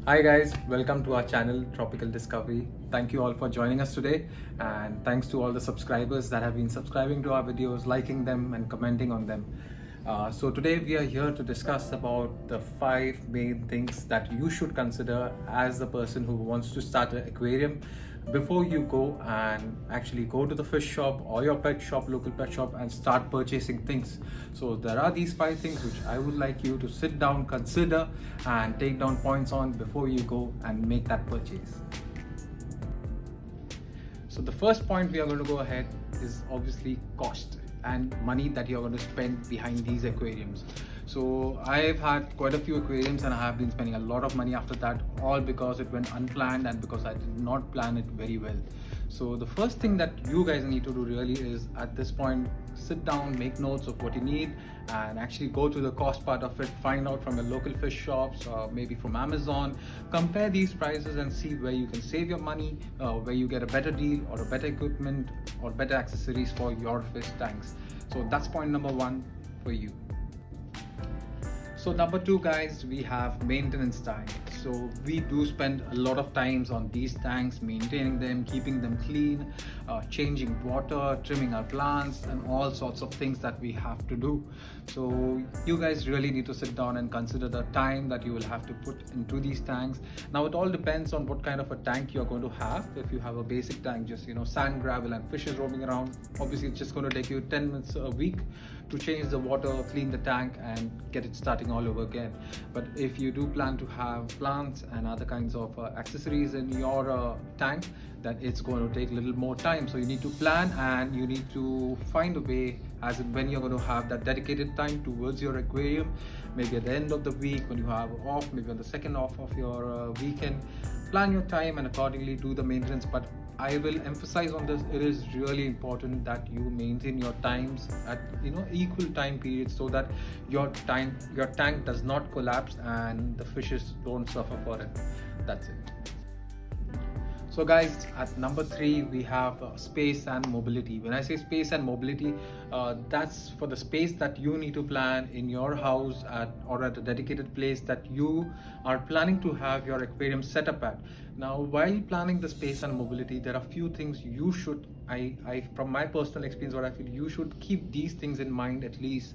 Hi guys, welcome to our channel Tropical Discovery. Thank you all for joining us today, and thanks to all the subscribers that have been subscribing to our videos, liking them and commenting on them. So today we are here to discuss about the 5 main things that you should consider as the person who wants to start an aquarium before you go and actually go to the fish shop or your pet shop, local pet shop, and start purchasing things. So there are these 5 things which I would like you to sit down, consider and take down points on before you go and make that purchase. So the first point we are going to go ahead is obviously cost and money that you're going to spend behind these aquariums. So I've had quite a few aquariums and I have been spending a lot of money after that, all because it went unplanned and because I did not plan it very well. So the first thing that you guys need to do really is, at this point, sit down, make notes of what you need and actually go to the cost part of it, find out from your local fish shops or maybe from Amazon, compare these prices and see where you can save your money, where you get a better deal or a better equipment or better accessories for your fish tanks. So that's point number 1 for you. So number 2, guys, we have maintenance time. So we do spend a lot of times on these tanks, maintaining them, keeping them clean, changing water, trimming our plants, and all sorts of things that we have to do. So you guys really need to sit down and consider the time that you will have to put into these tanks. Now it all depends on what kind of a tank you're going to have. If you have a basic tank, just sand, gravel and fishes roaming around, obviously it's just going to take you 10 minutes a week to change the water, clean the tank and get it starting all over again. But if you do plan to have plants and other kinds of accessories in your tank, then it's going to take a little more time. So you need to plan and you need to find a way, as in when you're going to have that dedicated time towards your aquarium, maybe at the end of the week when you have off, maybe on the second off of your weekend, plan your time and accordingly do the maintenance. But I will emphasize on this, it is really important that you maintain your times at equal time periods so that your tank does not collapse and the fishes don't suffer for it. That's it. So guys, at number 3 we have space and mobility. When I say space and mobility, that's for the space that you need to plan in your house or at a dedicated place that you are planning to have your aquarium set up at. Now while planning the space and mobility, there are few things you should, from my personal experience, what I feel you should keep these things in mind at least.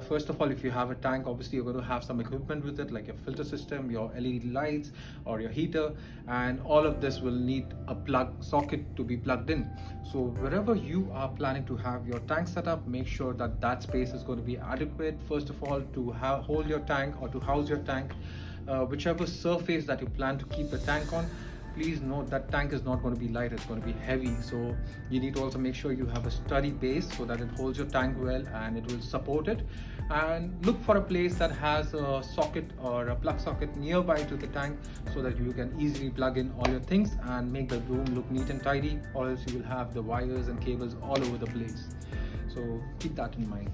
First of all, if you have a tank, obviously you're going to have some equipment with it, like your filter system, your LED lights or your heater, and all of this will need a plug socket to be plugged in. So wherever you are planning to have your tank set up, make sure that that space is going to be adequate, first of all, to hold your tank or to house your tank. Whichever surface that you plan to keep the tank on, please note that tank is not going to be light, it's going to be heavy. So you need to also make sure you have a sturdy base so that it holds your tank well and it will support it. And look for a place that has a socket or a plug socket nearby to the tank so that you can easily plug in all your things and make the room look neat and tidy, or else you will have the wires and cables all over the place. So keep that in mind.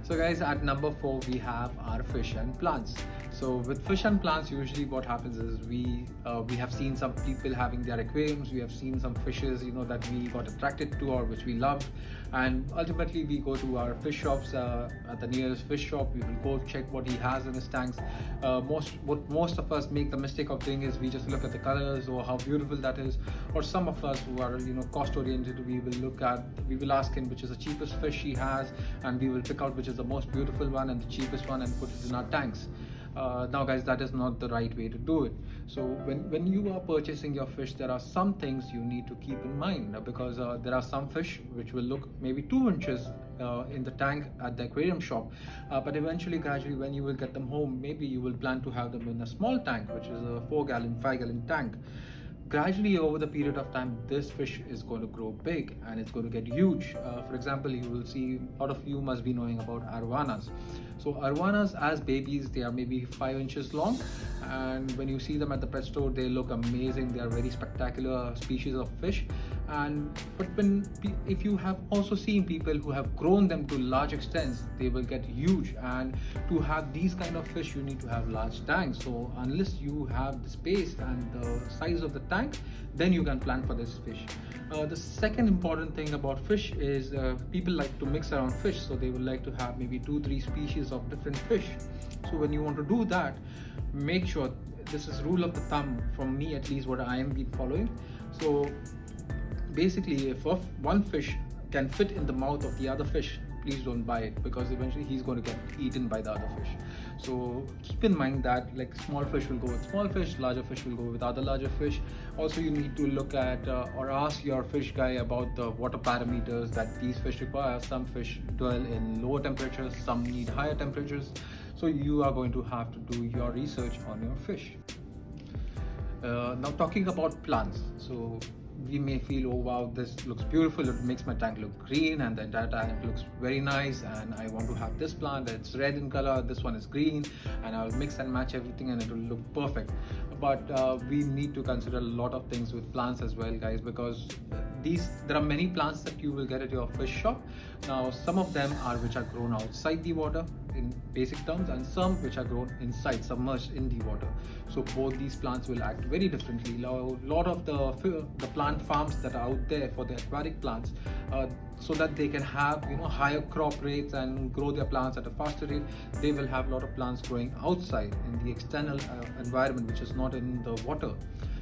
So guys, at number 4 we have our fish and plants. So with fish and plants, usually what happens is we have seen some people having their aquariums, we have seen some fishes that we got attracted to or which we loved, and ultimately we go to our fish shops, at the nearest fish shop we will go check what he has in his tanks. Most of us make the mistake of doing is we just look at the colors or how beautiful that is, or some of us who are cost oriented, we will ask him which is the cheapest fish he has and we will pick out which is the most beautiful one and the cheapest one and put it in our tanks. Now guys, that is not the right way to do it. So when you are purchasing your fish, there are some things you need to keep in mind, because there are some fish which will look maybe 2 inches in the tank at the aquarium shop, but eventually, gradually, when you will get them home, maybe you will plan to have them in a small tank, which is a 4-gallon, 5-gallon tank. Gradually over the period of time, this fish is going to grow big and it's going to get huge. For example, you will see, a lot of you must be knowing about arowanas. So arowanas as babies, they are maybe 5 inches long, and when you see them at the pet store, they look amazing. They are very spectacular species of fish. But if you have also seen people who have grown them to large extents, they will get huge. And to have these kind of fish, you need to have large tanks. So unless you have the space and the size of the tank, then you can plan for this fish. The second important thing about fish is people like to mix around fish, so they would like to have maybe 2-3 species of different fish. So when you want to do that, make sure, this is rule of the thumb from me at least, what I am been following. So basically, if one fish can fit in the mouth of the other fish, please don't buy it, because eventually he's going to get eaten by the other fish. So keep in mind that like small fish will go with small fish, larger fish will go with other larger fish. Also, you need to look at or ask your fish guy about the water parameters that these fish require. Some fish dwell in lower temperatures, some need higher temperatures. So you are going to have to do your research on your fish. Now talking about plants, so we may feel, oh wow, this looks beautiful, it makes my tank look green, and the entire tank looks very nice, and I want to have this plant, it's red in color, this one is green, and I'll mix and match everything and it will look perfect. But we need to consider a lot of things with plants as well, guys, because there are many plants that you will get at your fish shop. Now some of them are which are grown outside the water in basic terms, and some which are grown inside, submerged in the water. So both these plants will act very differently. A lot of the plant farms that are out there for the aquatic plants, so that they can have higher crop rates and grow their plants at a faster rate, they will have a lot of plants growing outside in the external environment, which is not in the water.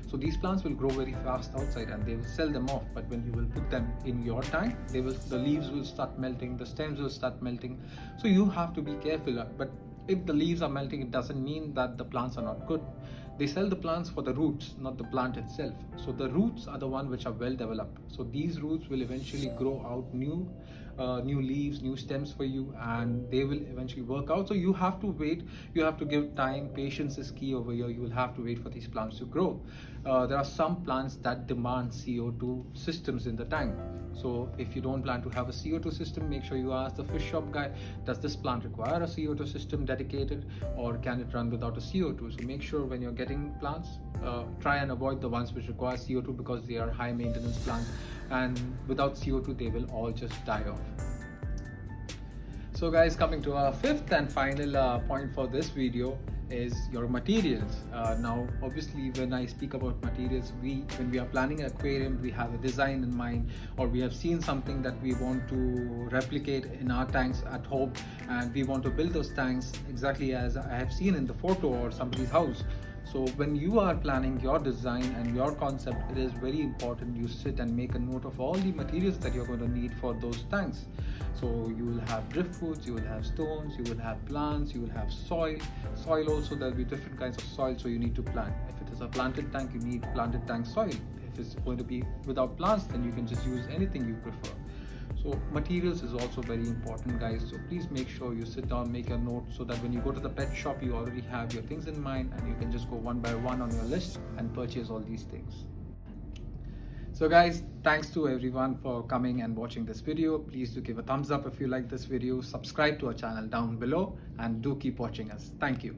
So these plants will grow very fast outside and they will sell them off. But when you will put them in your tank, the leaves will start melting, the stems will start melting. So you have to be careful. But if the leaves are melting, it doesn't mean that the plants are not good. They sell the plants for the roots, not the plant itself. So the roots are the one which are well developed. So these roots will eventually grow out new leaves, new stems for you, and they will eventually work out. So you have to wait, you have to give time. Patience is key over here. You will have to wait for these plants to grow. There are some plants that demand CO2 systems in the tank. So if you don't plan to have a CO2 system, make sure you ask the fish shop guy, does this plant require a CO2 system dedicated, or can it run without a CO2? So make sure when you're getting plants, try and avoid the ones which require CO2, because they are high maintenance plants, and without CO2 they will all just die off. So guys, coming to our fifth and final point for this video is your materials. Now obviously when I speak about materials, when we are planning an aquarium, we have a design in mind, or we have seen something that we want to replicate in our tanks at home, and we want to build those tanks exactly as I have seen in the photo or somebody's house. So when you are planning your design and your concept, it is very important you sit and make a note of all the materials that you're going to need for those tanks. So you will have driftwoods, you will have stones, you will have plants, you will have soil. Soil also, there will be different kinds of soil, so you need to plant. If it is a planted tank, you need planted tank soil. If it's going to be without plants, then you can just use anything you prefer. So materials is also very important, guys. So please make sure you sit down, make a note, so that when you go to the pet shop, you already have your things in mind, and you can just go one by one on your list and purchase all these things. So guys, thanks to everyone for coming and watching this video. Please do give a thumbs up if you like this video, subscribe to our channel down below, and do keep watching us. Thank you.